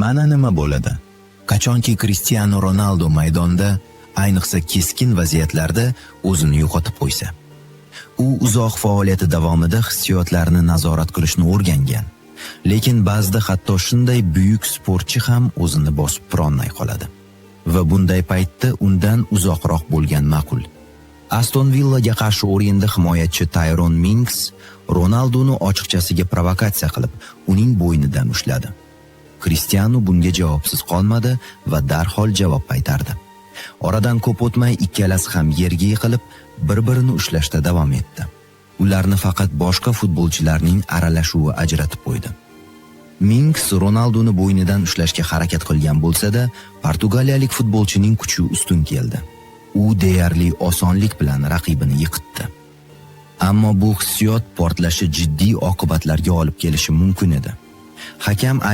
Mana nima bo'ladi? Qachonki Cristiano Ronaldo maydonda, ayniqsa keskin vaziyatlarda o'zini yo'qotib qo'ysa. U uzoq faoliyati davomida hissiyotlarni nazorat qilishni o'rgangan. Lekin ba'zida hatto shunday buyuk sportchi ham o'zini bosib turolmay qoladi. Va bunday paytda undan uzoqroq bo'lgan ma'qul. Aston Villaga qarshi o'yinda himoyachi Tyrone Mings Ronaldoni ochiqchasiga provokatsiya qilib, uning bo'ynidan ushladi. Cristiano bunga javobsiz qolmadi va darhol javob qaytardi. Oradan ko'p o'tmay ikkalasi ham yerga yiqilib, bir-birini ushlashda davom etdi. Ularni faqat boshqa futbolchilarning aralashuvi ajratib qo'ydi. Mings Ronaldoni bo'ynidan ushlashga harakat qilgan bo'lsa-da, portugaliyalik futbolchining kuchi ustun keldi. U deyarli osonlik bilan raqibini yiqitdi. Ammo bu hissiyot portlashi jiddiy oqibatlarga olib kelishi mumkin edi. Hakam